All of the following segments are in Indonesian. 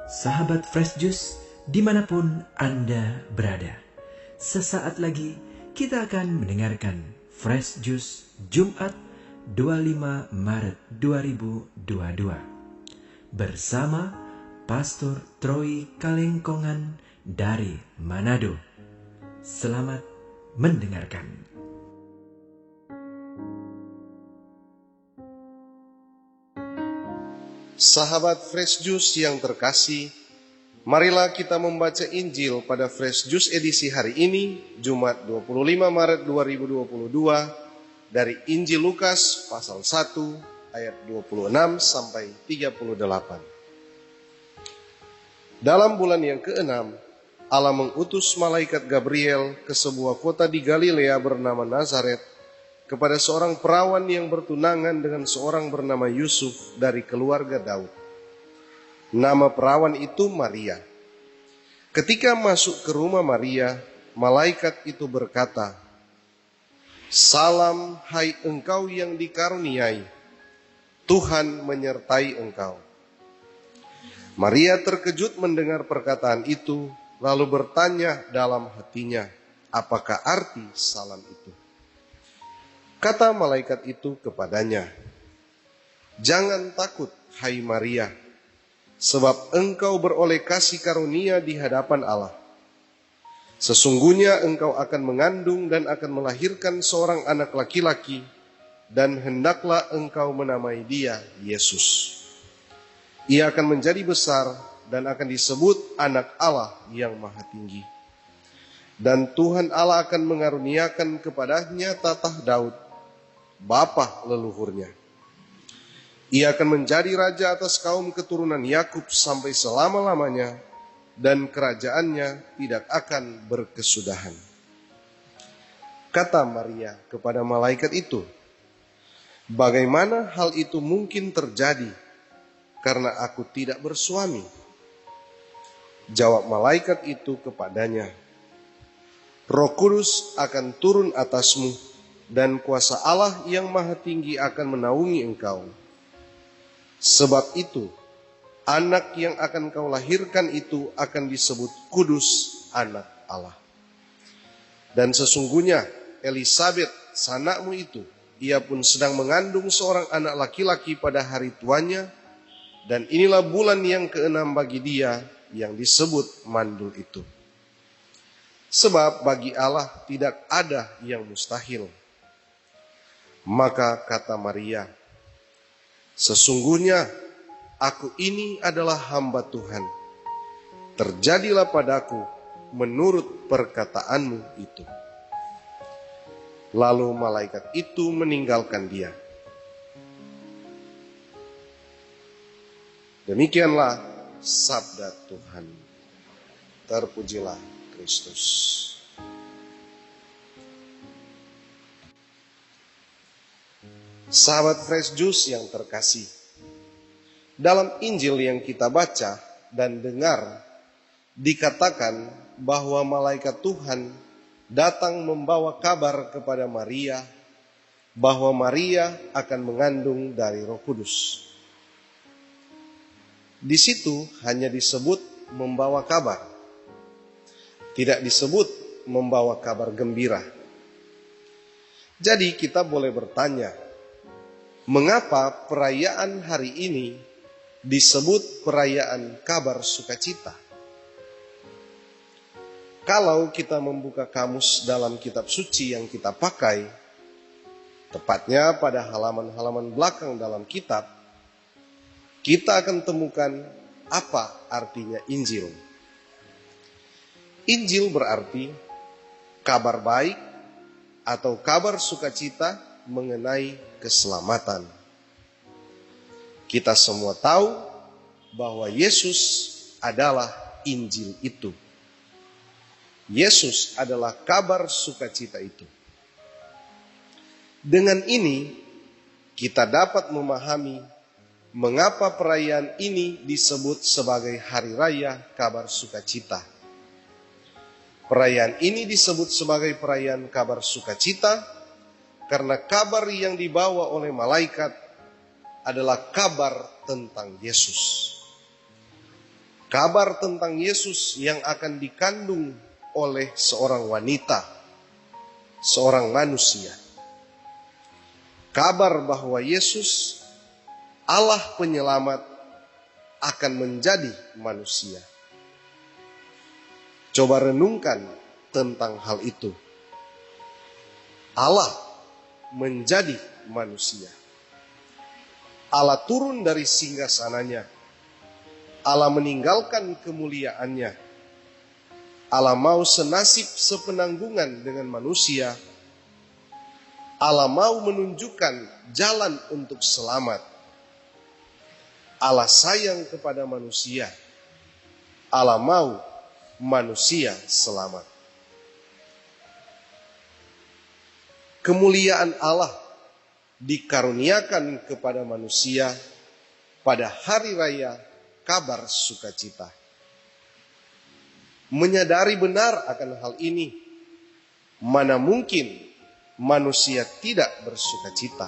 Sahabat Fresh Juice, dimanapun Anda berada, sesaat lagi kita akan mendengarkan Fresh Juice Jumat 25 Maret 2022 bersama Pastor Troy Kalengkongan dari Manado. Selamat mendengarkan. Sahabat Fresh Juice yang terkasih, marilah kita membaca Injil pada Fresh Juice edisi hari ini, Jumat 25 Maret 2022, dari Injil Lukas pasal 1 ayat 26 sampai 38. Dalam bulan yang ke-6, Allah mengutus malaikat Gabriel ke sebuah kota di Galilea bernama Nazaret, kepada seorang perawan yang bertunangan dengan seorang bernama Yusuf dari keluarga Daud. Nama perawan itu Maria. Ketika masuk ke rumah Maria, malaikat itu berkata, "Salam, hai engkau yang dikaruniai, Tuhan menyertai engkau." Maria terkejut mendengar perkataan itu, lalu bertanya dalam hatinya, apakah arti salam itu? Kata malaikat itu kepadanya, "Jangan takut, hai Maria, sebab engkau beroleh kasih karunia di hadapan Allah. Sesungguhnya engkau akan mengandung dan akan melahirkan seorang anak laki-laki, dan hendaklah engkau menamai dia Yesus. Ia akan menjadi besar dan akan disebut Anak Allah yang Maha Tinggi. Dan Tuhan Allah akan mengaruniakan kepadanya tatah Daud, bapa leluhurnya. Ia akan menjadi raja atas kaum keturunan Yakub sampai selama-lamanya, dan kerajaannya tidak akan berkesudahan." Kata Maria kepada malaikat itu, "Bagaimana hal itu mungkin terjadi, karena aku tidak bersuami?" Jawab malaikat itu kepadanya, "Roh Kudus akan turun atasmu, dan kuasa Allah yang Maha Tinggi akan menaungi engkau. Sebab itu, anak yang akan kau lahirkan itu akan disebut kudus, Anak Allah. Dan sesungguhnya Elisabet, sanakmu itu, ia pun sedang mengandung seorang anak laki-laki pada hari tuanya, dan inilah bulan yang ke-6 bagi dia yang disebut mandul itu. Sebab bagi Allah tidak ada yang mustahil." Maka kata Maria, "Sesungguhnya aku ini adalah hamba Tuhan. Terjadilah padaku menurut perkataanmu itu." Lalu malaikat itu meninggalkan dia. Demikianlah sabda Tuhan. Terpujilah Kristus. Sahabat Fresh Juice yang terkasih, dalam Injil yang kita baca dan dengar, dikatakan bahwa malaikat Tuhan datang membawa kabar kepada Maria bahwa Maria akan mengandung dari Roh Kudus. Di situ hanya disebut membawa kabar, tidak disebut membawa kabar gembira. Jadi kita boleh bertanya, mengapa perayaan hari ini disebut perayaan kabar sukacita? Kalau kita membuka kamus dalam kitab suci yang kita pakai, tepatnya pada halaman-halaman belakang dalam kitab, kita akan temukan apa artinya Injil. Injil berarti kabar baik atau kabar sukacita mengenai keselamatan. Kita semua tahu bahwa Yesus adalah Injil itu. Yesus adalah kabar sukacita itu. Dengan ini kita dapat memahami mengapa perayaan ini disebut sebagai Hari Raya Kabar Sukacita. Perayaan ini disebut sebagai perayaan kabar sukacita karena kabar yang dibawa oleh malaikat adalah kabar tentang Yesus. kabar tentang Yesus yang akan dikandung oleh seorang wanita, seorang manusia. Kabar bahwa Yesus, Allah penyelamat, akan menjadi manusia. Coba renungkan tentang hal itu. Allah menjadi manusia. Allah turun dari singgasananya. Allah meninggalkan kemuliaannya. Allah mau senasib sepenanggungan dengan manusia. Allah mau menunjukkan jalan untuk selamat. Allah sayang kepada manusia. Allah mau manusia selamat. Kemuliaan Allah dikaruniakan kepada manusia pada hari raya kabar sukacita. Menyadari benar akan hal ini, mana mungkin manusia tidak bersukacita.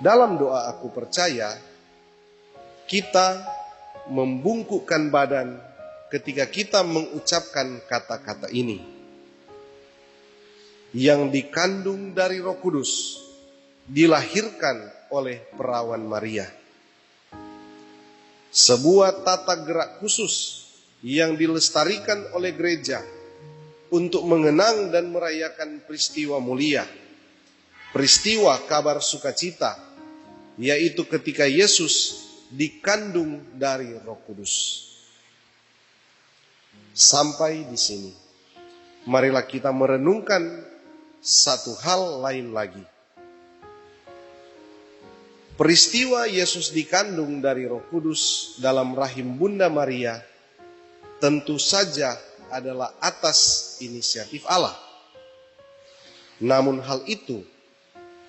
Dalam doa aku percaya, kita membungkukkan badan ketika kita mengucapkan kata-kata ini. Yang dikandung dari Roh Kudus, dilahirkan oleh perawan Maria. Sebuah tata gerak khusus yang dilestarikan oleh gereja untuk mengenang dan merayakan peristiwa mulia, peristiwa kabar sukacita, yaitu ketika Yesus dikandung dari Roh Kudus. Sampai di sini, marilah kita merenungkan satu hal lain lagi. Peristiwa Yesus dikandung dari Roh Kudus dalam rahim Bunda Maria tentu saja adalah atas inisiatif Allah. Namun hal itu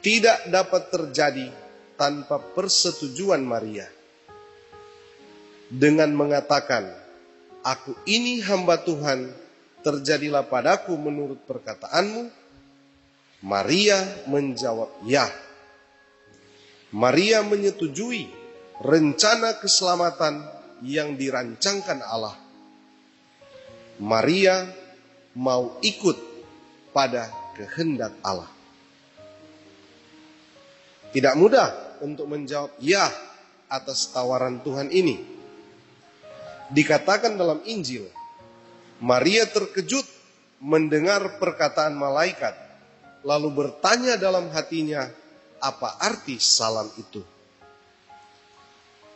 tidak dapat terjadi tanpa persetujuan Maria. Dengan mengatakan, "Aku ini hamba Tuhan, terjadilah padaku menurut perkataanmu," Maria menjawab ya. Maria menyetujui rencana keselamatan yang dirancangkan Allah. Maria mau ikut pada kehendak Allah. Tidak mudah untuk menjawab ya atas tawaran Tuhan ini. Dikatakan dalam Injil, Maria terkejut mendengar perkataan malaikat, lalu bertanya dalam hatinya, apa arti salam itu?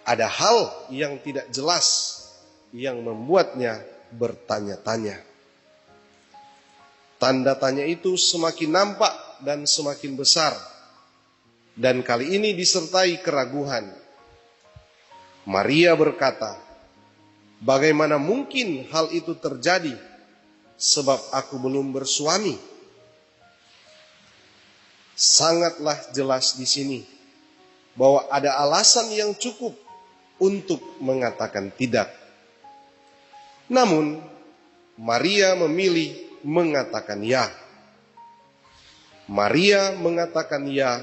Ada hal yang tidak jelas yang membuatnya bertanya-tanya. Tanda tanya itu semakin nampak dan semakin besar, dan kali ini disertai keraguan. Maria berkata, "Bagaimana mungkin hal itu terjadi, sebab aku belum bersuami?" Sangatlah jelas di sini bahwa ada alasan yang cukup untuk mengatakan tidak. Namun, Maria memilih mengatakan ya. Maria mengatakan ya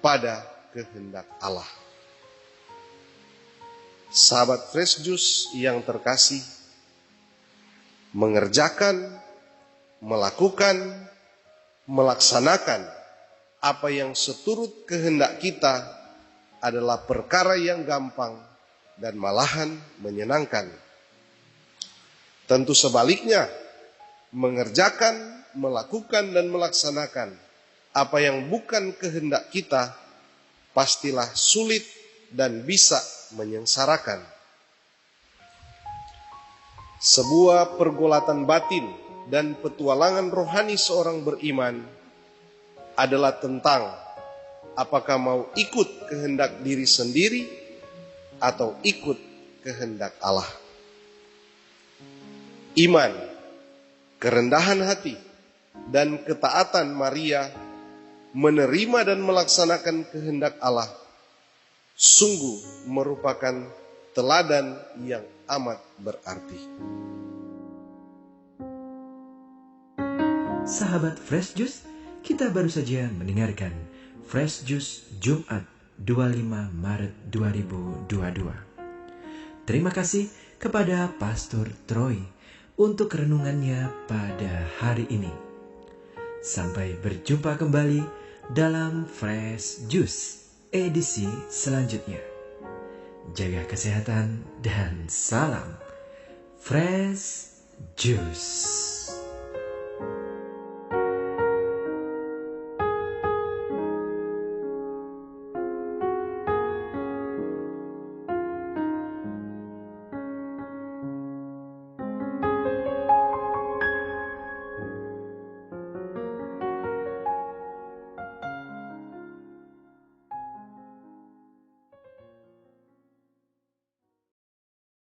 pada kehendak Allah. Sahabat Fresh Juice yang terkasih, mengerjakan, melakukan, melaksanakan apa yang seturut kehendak kita adalah perkara yang gampang dan malahan menyenangkan. Tentu sebaliknya, mengerjakan, melakukan, dan melaksanakan apa yang bukan kehendak kita pastilah sulit dan bisa menyengsarakan. Sebuah pergulatan batin dan petualangan rohani seorang beriman adalah tentang apakah mau ikut kehendak diri sendiri atau ikut kehendak Allah. Iman, kerendahan hati, dan ketaatan Maria menerima dan melaksanakan kehendak Allah sungguh merupakan teladan yang amat berarti. Sahabat Fresh Juice, kita baru saja mendengarkan Fresh Juice Jumat 25 Maret 2022. Terima kasih kepada Pastor Troy untuk renungannya pada hari ini. Sampai berjumpa kembali dalam Fresh Juice edisi selanjutnya. Jaga kesehatan dan salam Fresh Juice.